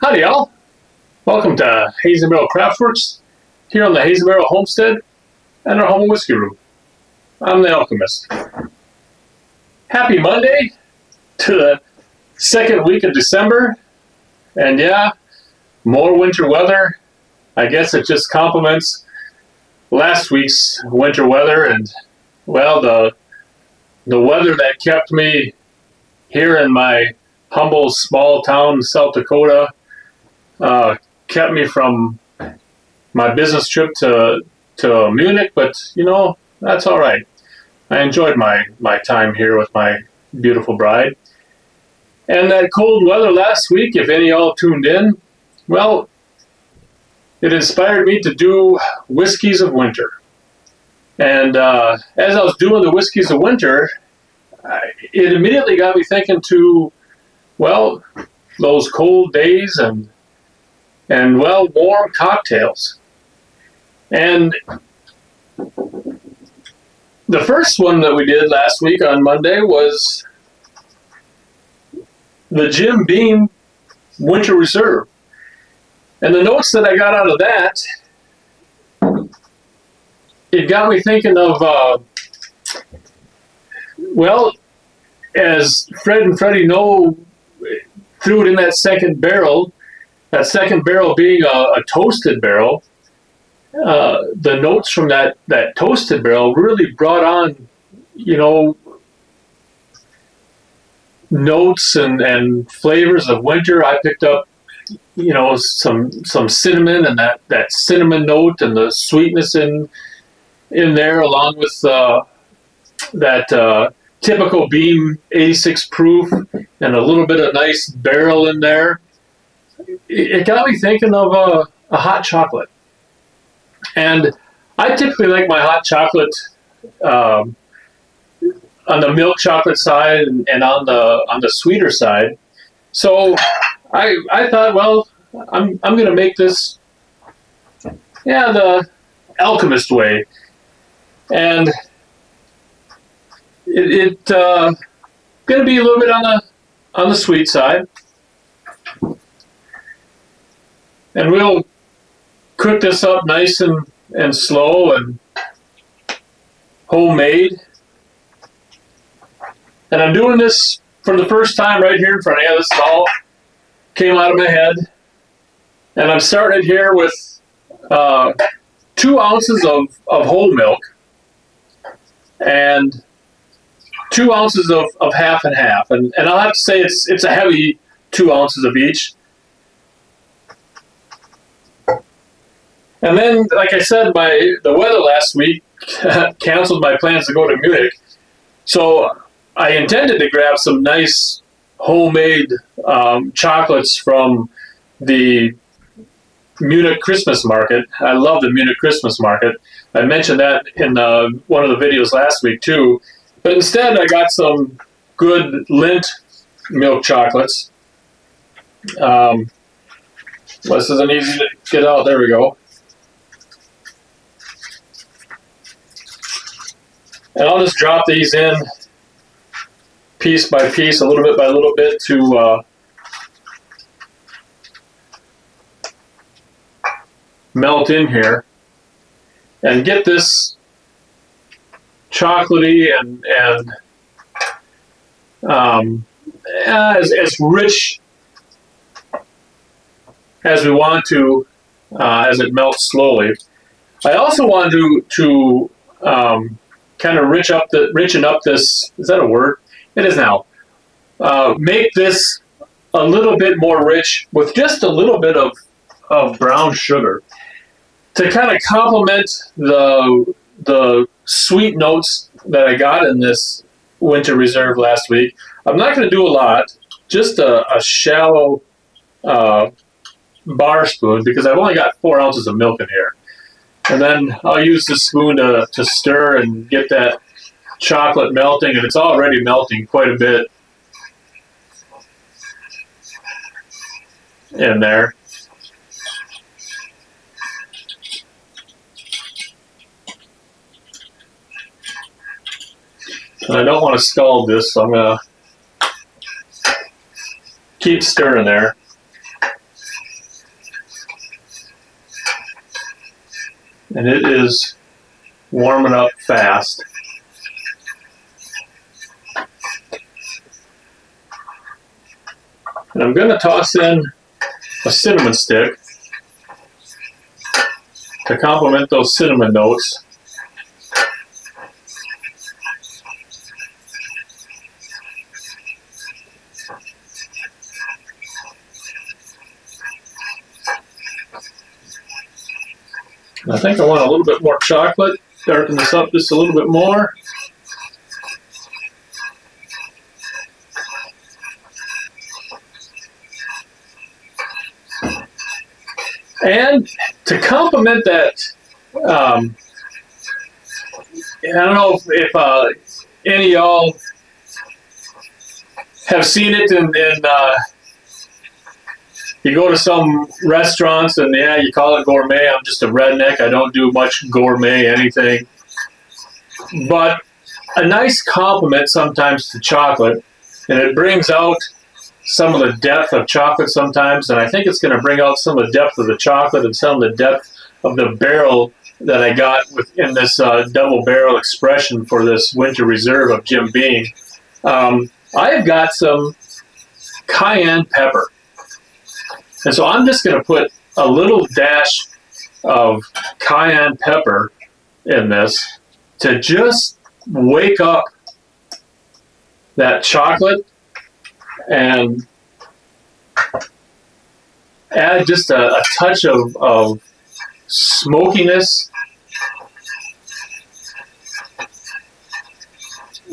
Howdy, y'all. Welcome to Hazen Barrel Craftworks here on the Hazen Barrel Homestead and our home of whiskey room. I'm the Alchemist. Happy Monday to the second week of December. And yeah, more winter weather. I guess it just complements last week's winter weather. And well, the weather that kept me here in my humble small town, South Dakota, kept me from my business trip to Munich, but you know, that's all right. I enjoyed my time here with my beautiful bride. And that cold weather last week, if any of y'all tuned in, well, it inspired me to do Whiskies of Winter. And as I was doing the Whiskies of Winter, it immediately got me thinking to, well, those cold days and well, warm cocktails. And the first one that we did last week on Monday was the Jim Beam Winter Reserve. And the notes that I got out of that, it got me thinking of, well, as Fred and Freddie know, threw it in that second barrel being a toasted barrel, the notes from that toasted barrel really brought on, you know, notes and flavors of winter. I picked up, you know, some cinnamon and that cinnamon note and the sweetness in there, along with that typical Beam 86 proof and a little bit of nice barrel in there. It got me thinking of a hot chocolate. And I typically like my hot chocolate on the milk chocolate side and on the sweeter side. So I thought, well, I'm going to make this, the Alchemist way. And it going to be a little bit on the sweet side. And we'll cook this up nice and slow and homemade. And I'm doing this for the first time right here in front of you. This all came out of my head. And I'm starting here with 2 ounces of whole milk and 2 ounces of half and half. And I'll have to say it's a heavy 2 ounces of each. And then, like I said, the weather last week canceled my plans to go to Munich. So I intended to grab some nice homemade chocolates from the Munich Christmas market. I love the Munich Christmas market. I mentioned that in one of the videos last week too. But instead, I got some good Lindt milk chocolates. This isn't easy to get out. There we go. And I'll just drop these in piece by piece, a little bit by little bit, to melt in here and get this chocolatey and as rich as we want to as it melts slowly. I also want to kind of richen up this, is that a word? It is now. Make this a little bit more rich with just a little bit of brown sugar to kind of complement the sweet notes that I got in this Winter Reserve last week. I'm not going to do a lot, just a shallow bar spoon, because I've only got 4 ounces of milk in here. And then I'll use the spoon to stir and get that chocolate melting, and it's already melting quite a bit in there. And I don't want to scald this, so I'm going to keep stirring there. and it is warming up fast. And I'm going to toss in a cinnamon stick to complement those cinnamon notes. And I think I want a little bit more chocolate. Darken this up just a little bit more. And to complement that, I don't know if any of y'all have seen it, and you go to some restaurants and yeah, you call it gourmet. I'm just a redneck. I don't do much gourmet anything. But a nice compliment sometimes to chocolate, and it brings out some of the depth of chocolate sometimes, and I think it's going to bring out some of the depth of the chocolate and some of the depth of the barrel that I got within this double barrel expression for this winter reserve of Jim Beam. I've got some cayenne pepper, and so I'm just going to put a little dash of cayenne pepper in this to just wake up that chocolate and add just a touch of smokiness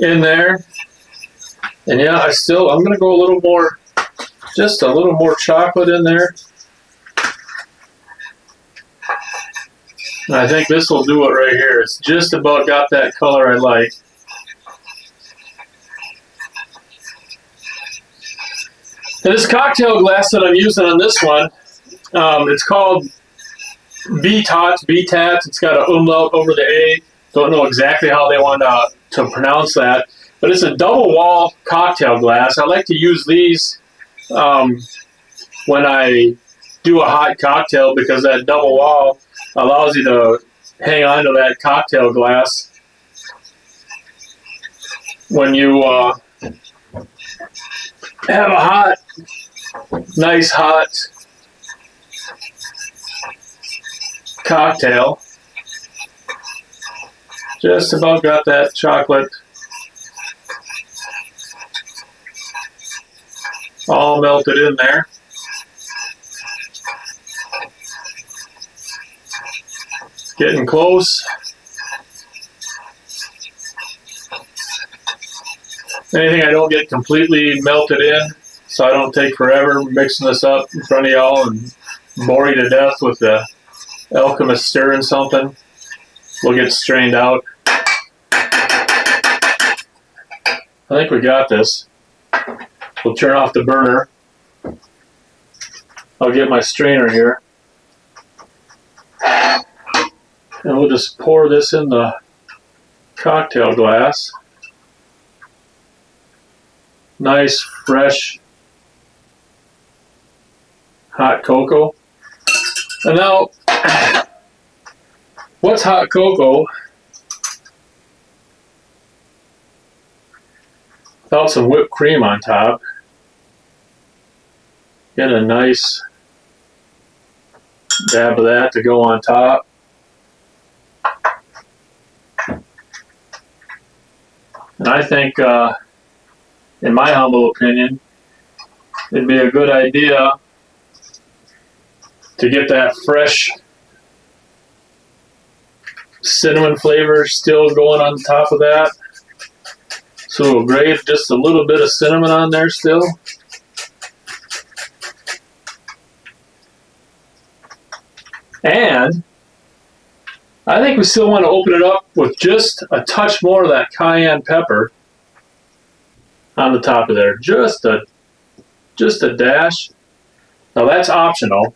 in there. And yeah, I'm going to go a little more, just a little more chocolate in there. And I think this will do it right here. It's just about got that color I like. And this cocktail glass that I'm using on this one, it's called B-Tots. It's got an umlaut over the A. Don't know exactly how they want to pronounce that. But it's a double wall cocktail glass. I like to use these when I do a hot cocktail because that double wall allows you to hang on to that cocktail glass when you have a nice hot cocktail. Just about got that chocolate all melted in there. Getting close. Anything I don't get completely melted in, so I don't take forever mixing this up in front of y'all and bore you to death with the Alchemist stirring something. We'll get strained out. I think we got this. We'll turn off the burner. I'll get my strainer here. And we'll just pour this in the cocktail glass. Nice, fresh, hot cocoa. And now, what's hot cocoa without some whipped cream on top? Get a nice dab of that to go on top. And I think, in my humble opinion, it'd be a good idea to get that fresh cinnamon flavor still going on top of that. So we'll grate just a little bit of cinnamon on there still. And I think we still want to open it up with just a touch more of that cayenne pepper on the top of there. Just a dash. Now that's optional.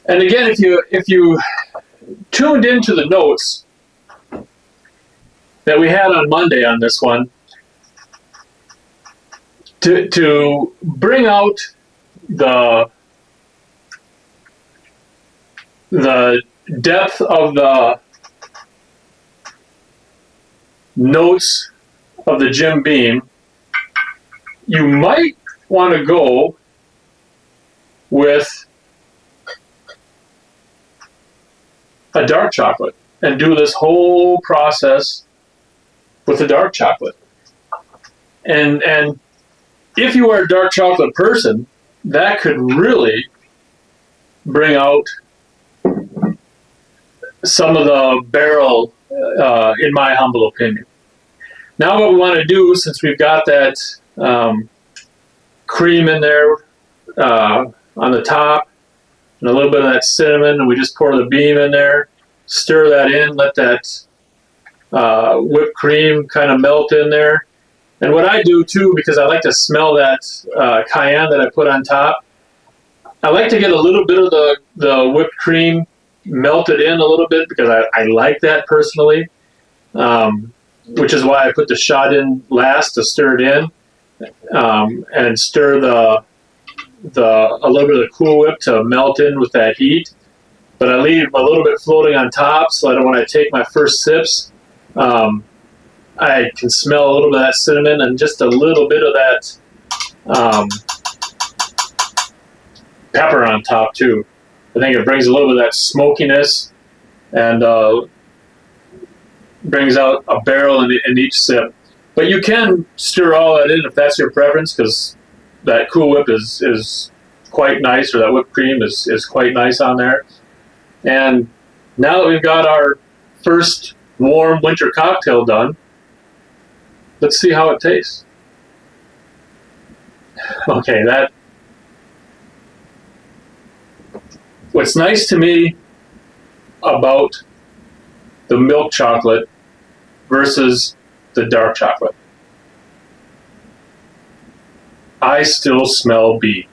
And again, if you tuned into the notes that we had on Monday on this one, to bring out the depth of the notes of the Jim Beam, you might want to go with a dark chocolate and do this whole process with a dark chocolate. And if you are a dark chocolate person, that could really bring out some of the barrel, in my humble opinion. Now what we want to do, since we've got that cream in there on the top, and a little bit of that cinnamon, and we just pour the beam in there, stir that in, let that whipped cream kind of melt in there. And what I do too, because I like to smell that cayenne that I put on top, I like to get a little bit of the whipped cream melted in a little bit, because I like that personally, which is why I put the shot in last to stir it in, and stir a little bit of the Cool Whip to melt in with that heat. But I leave a little bit floating on top so that when I take my first sips, I can smell a little bit of that cinnamon and just a little bit of that pepper on top too. I think it brings a little bit of that smokiness and brings out a barrel in each sip. But you can stir all that in if that's your preference, because that Cool Whip is quite nice, or that whipped cream is quite nice on there. And now that we've got our first warm winter cocktail done, let's see how it tastes. Okay, what's nice to me about the milk chocolate versus the dark chocolate, I still smell beef.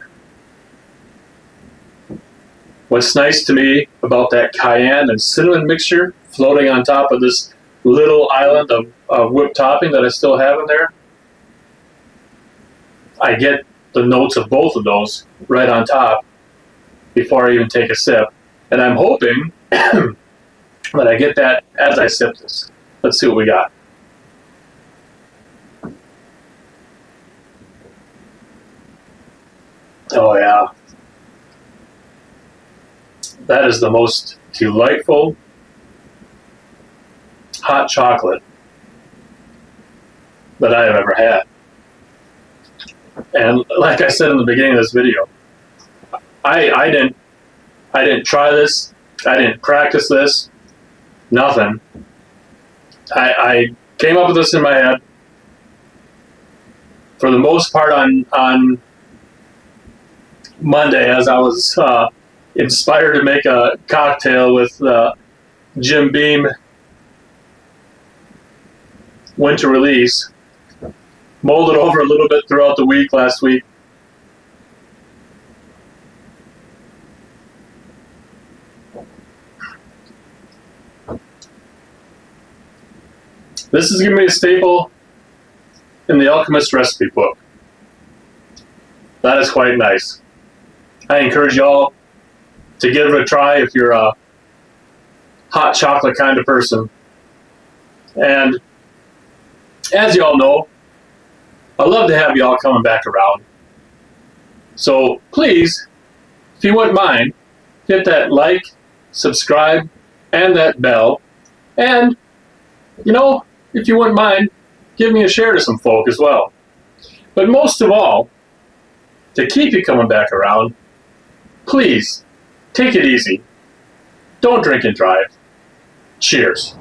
What's nice to me about that cayenne and cinnamon mixture floating on top of this little island of whipped topping that I still have in there, I get the notes of both of those right on top before I even take a sip. And I'm hoping that I get that as I sip this. Let's see what we got. Oh yeah. That is the most delightful hot chocolate that I have ever had. And like I said in the beginning of this video, I didn't try this, I didn't practice this, nothing. I came up with this in my head for the most part on Monday, as I was inspired to make a cocktail with Jim Beam winter release. Molded over a little bit throughout the week last week. This is going to be a staple in the Alchemist recipe book. That is quite nice. I encourage you all to give it a try if you're a hot chocolate kind of person. And as you all know, I love to have you all coming back around. So please, if you wouldn't mind, hit that like, subscribe, and that bell. And, you know, if you wouldn't mind, give me a share to some folk as well. But most of all, to keep you coming back around, please, take it easy. Don't drink and drive. Cheers.